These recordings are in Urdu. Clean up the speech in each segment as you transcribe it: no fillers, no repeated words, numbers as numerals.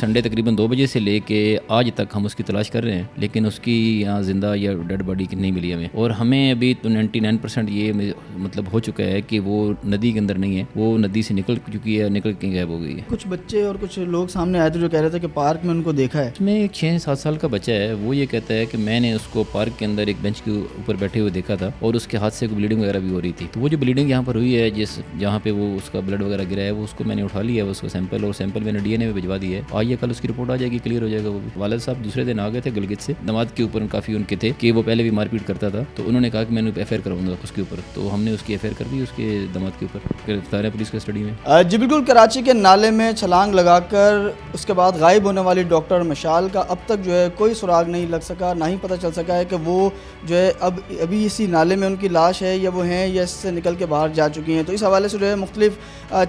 سنڈے تقریباً 2 بجے سے لے کے آج تک ہم اس کی تلاش کر رہے ہیں، لیکن اس کی یہاں زندہ یا ڈیڈ باڈی نہیں ملی ہمیں، اور ہمیں ابھی تو 99% یہ مطلب ہو چکا ہے کہ وہ ندی کے اندر نہیں ہے، وہ ندی سے نکل چکی ہے، نکل کے غائب ہو گئی ہے۔ کچھ بچے اور کچھ لوگ سامنے آئے تھے جو کہہ رہے تھے کہ پارک میں ان کو دیکھا ہے۔ اس میں ایک 6-7 سال کا بچہ ہے، وہ یہ کہتا ہے کہ میں نے اس کو پارک کے اندر ایک بینچ کے اوپر بیٹھے ہوئے دیکھا تھا، اور اس کے ہاتھ سے بلیڈنگ وغیرہ بھی ہو رہی تھی، تو وہ جو بلیڈنگ یہاں پر ہوئی ہے جہاں پہ وہ اس کا بلڈ وغیرہ گرا ہے، وہ اس کو میں نے اٹھا لیا ہے، اس کو سیمپل میں نے ڈی این اے میں بھجوا دی ہے، آئیے کل اس کی رپورٹ آ جائے گی، کلیئر ہو جائے گا۔ وہ بھی والد صاحب دوسرے دن آ گئے تھے گلگت سے، دماد کے اوپر کافی ان کے تھے کہ وہ پہلے بھی مار پیٹ کرتا تھا، تو انہوں نے کہا کہ میں نے ایف آئی آر کراؤں گا اس کے اوپر، تو ہم نے اس کی ایف آئی آر کر دی، اس کے دماد کے اوپر گرفتار ہے پولیس کسٹڈی میں۔ جی بالکل، کراچی کے نالے میں چھلانگ لگا کر اس کے بعد غائب ہونے والی ڈاکٹر مشال کا اب تک جو ہے کوئی سراغ نہیں لگ سکا، نہ ہی پتہ چل سکا ہے کہ وہ جو ہے ابھی اسی نالے میں ان کی لاش ہے یا وہ ہیں یا اس سے نکل کے باہر جا چکی ہیں۔ تو اس حوالے سے جو ہے مختلف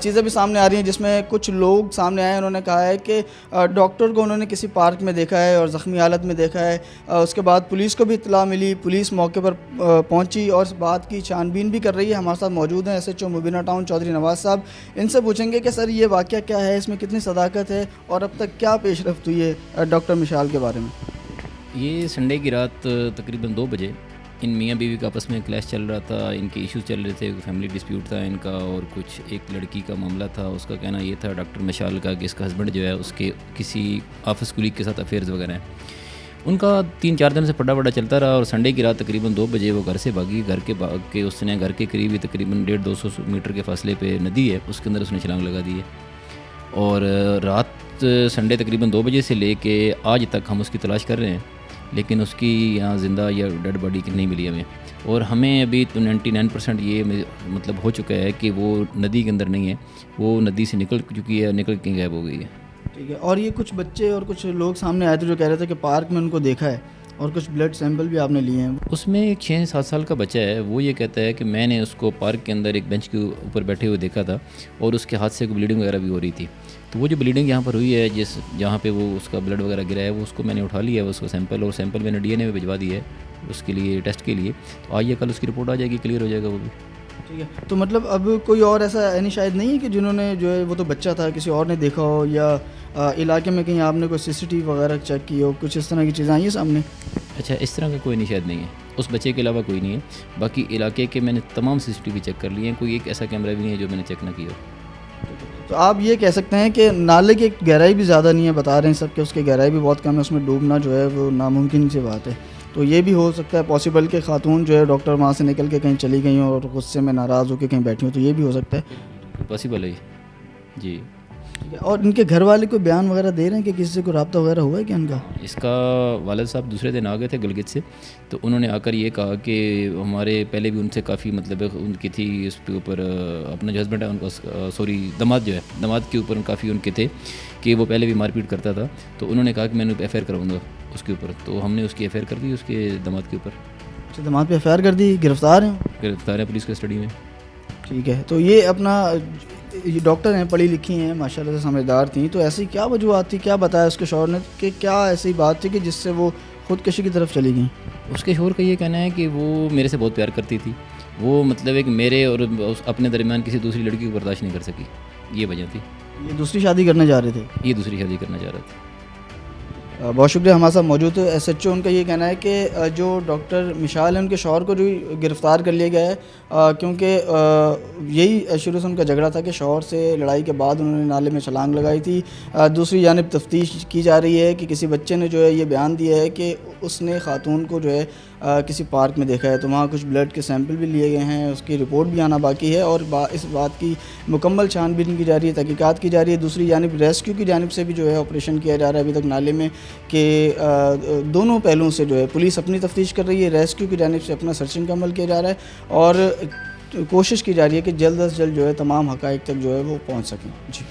چیزیں بھی سامنے آ رہی ہیں، جس میں کچھ لوگ سامنے آئے ہیں، انہوں نے کہا ہے کہ ڈاکٹر کو انہوں نے کسی پارک میں دیکھا ہے اور زخمی حالت میں دیکھا ہے۔ اس کے بعد پولیس کو بھی اطلاع ملی، پولیس موقع پر پہنچی اور اس بات کی چھان بین بھی کر رہی ہے۔ ہمارے ساتھ موجود ہیں ایس ایچ او مبینہ ٹاؤن چودھری نواز صاحب، ان سے پوچھیں گے کہ سر یہ واقعہ کیا ہے، اس میں کتنی صداقت ہے اور اب تک کیا پیش رفت ہوئی ہے ڈاکٹر مشال کے بارے میں۔ یہ سنڈے کی رات تقریباً 2 بجے ان میاں بیوی کا آپس میں کلیش چل رہا تھا، ان کے ایشوز چل رہے تھے، فیملی ڈسپیوٹ تھا ان کا، اور کچھ ایک لڑکی کا معاملہ تھا، اس کا کہنا یہ تھا ڈاکٹر مشال کا کہ اس کا ہسبینڈ جو ہے اس کے کسی آفس کولیگ کے ساتھ افیئرز وغیرہ ہیں، ان کا 3-4 دن سے پھڈا وڈا چلتا رہا، اور سنڈے کی رات تقریباً 2 بجے وہ گھر سے بھاگی، گھر کے بھاگ کے اس نے گھر کے قریب ہی تقریباً 150-200 میٹر کے فاصلے پہ ندی ہے، اس کے اندر اس نے چھلانگ لگا دی ہے، اور رات سنڈے تقریباً 2 بجے سے لے کے آج تک ہم اس کی تلاش کر رہے ہیں، لیکن اس کی یہاں زندہ یا ڈیڈ باڈی نہیں ملی ہمیں، اور ہمیں ابھی تو 99% یہ مطلب ہو چکا ہے کہ وہ ندی کے اندر نہیں ہے، وہ ندی سے نکل چکی ہے، نکل کے غائب ہو گئی ہے۔ ٹھیک ہے، اور یہ کچھ بچے اور کچھ لوگ سامنے آئے تھے جو کہہ رہے تھے کہ پارک میں ان کو دیکھا ہے اور کچھ بلڈ سیمپل بھی آپ نے لیے ہیں۔ اس میں ایک 6-7 سال کا بچہ ہے، وہ یہ کہتا ہے کہ میں نے اس کو پارک کے اندر ایک بینچ کے اوپر بیٹھے ہوئے دیکھا تھا، اور اس کے ہاتھ سے بلیڈنگ وغیرہ بھی ہو رہی تھی، تو وہ جو بلیڈنگ یہاں پر ہوئی ہے جہاں پہ وہ اس کا بلڈ وغیرہ گرا ہے، وہ اس کو میں نے اٹھا لیا ہے، اس کو سیمپل میں نے ڈی این اے میں بھجوا دی ہے اس کے لیے ٹیسٹ کے لیے، تو آئیے کل اس کی رپورٹ آ جائے گی، کلیئر ہو جائے گا وہ بھی۔ ٹھیک ہے، تو مطلب اب کوئی اور ایسا یعنی شاید نہیں ہے کہ جنہوں نے جو ہے وہ تو بچہ تھا کسی اور نے دیکھا ہو، یا علاقے میں کہیں آپ نے کوئی سی سی ٹی وی وغیرہ چیک کی ہو، کچھ اس طرح کی چیزیں آئی ہیں سامنے؟ اچھا، اس طرح کا کوئی نہیں شاید نہیں ہے، اس بچے کے علاوہ کوئی نہیں ہے، باقی علاقے کے میں نے تمام سی سی ٹی وی چیک کر لیے ہیں، کوئی ایک ایسا کیمرہ بھی نہیں ہے جو میں نے چیک نہ کیا ہو۔ تو آپ یہ کہہ سکتے ہیں کہ نالے کی گہرائی بھی زیادہ نہیں ہے، بتا رہے ہیں سب کہ اس کی گہرائی بھی بہت کم ہے، اس میں ڈوبنا جو ہے وہ ناممکن سی بات ہے، تو یہ بھی ہو سکتا ہے پاسبل کہ خاتون جو ہے ڈاکٹر وہاں سے نکل کے کہیں چلی گئی ہوں اور غصے میں ناراض ہو کے کہیں بیٹھی ہوں، تو یہ بھی ہو سکتا ہے پاسبل ہے جی۔ اور ان کے گھر والے کوئی بیان وغیرہ دے رہے ہیں کہ کسی سے کوئی رابطہ وغیرہ ہوا ہے کہ ان کا؟ اس کا والد صاحب دوسرے دن آ گئے تھے گلگت سے، تو انہوں نے آ کر یہ کہا کہ ہمارے پہلے بھی ان سے کافی مطلب ان کی تھی اس کے اوپر، اپنا جو ہسبینڈ ہے ان کا دماد جو ہے، دماد کے اوپر کافی ان کے تھے کہ وہ پہلے بھی مار پیٹ کرتا تھا، تو انہوں نے کہا کہ میں نے ایف آئی آر کراؤں گا اس کے اوپر، تو ہم نے اس کی ایف آئی آر کر دی اس کے دماد کے اوپر۔ اچھا، دماد پہ ایف آئی آر کر دی، گرفتار ہیں؟ گرفتار ہے پولیس کسٹڈی میں۔ ٹھیک ہے، تو یہ اپنا یہ ڈاکٹر ہیں، پڑھی لکھی ہیں، ماشاء اللہ سے سمجھدار تھیں، تو ایسی کیا وجوہات تھی، کیا بتایا اس کے شوہر نے کہ کیا ایسی بات تھی کہ جس سے وہ خودکشی کی طرف چلی گئیں؟ اس کے شوہر کا یہ کہنا ہے کہ وہ میرے سے بہت پیار کرتی تھی، وہ مطلب ایک میرے اور اپنے درمیان کسی دوسری لڑکی کو برداشت نہیں کر سکی، یہ وجہ تھی۔ یہ دوسری شادی کرنے جا رہے تھے؟ یہ دوسری شادی کرنا چاہ رہا تھا۔ بہت شکریہ، ہمارے ساتھ موجود ہے ایس ایچ او، ان کا یہ کہنا ہے کہ جو ڈاکٹر مشال ہیں ان کے شوہر کو جو گرفتار کر لیا گیا ہے، کیونکہ یہی شروع سے ان کا جھگڑا تھا کہ شوہر سے لڑائی کے بعد انہوں نے نالے میں چھلانگ لگائی تھی۔ دوسری جانب تفتیش کی جا رہی ہے کہ کسی بچے نے جو ہے یہ بیان دیا ہے کہ اس نے خاتون کو جو ہے کسی پارک میں دیکھا ہے، تو وہاں کچھ بلڈ کے سیمپل بھی لیے گئے ہیں، اس کی رپورٹ بھی آنا باقی ہے، اور اس بات کی مکمل چھان بین کی جا رہی ہے، تحقیقات کی جا رہی ہے۔ دوسری جانب ریسکیو کی جانب سے بھی جو ہے آپریشن کیا جا رہا ہے ابھی تک نالے میں، کہ دونوں پہلوؤں سے جو ہے پولیس اپنی تفتیش کر رہی ہے، ریسکیو کی جانب سے اپنا سرچنگ کا عمل کیا جا رہا ہے، اور کوشش کی جا رہی ہے کہ جلد از جلد جو ہے تمام حقائق تک جو ہے وہ پہنچ سکیں۔ جی۔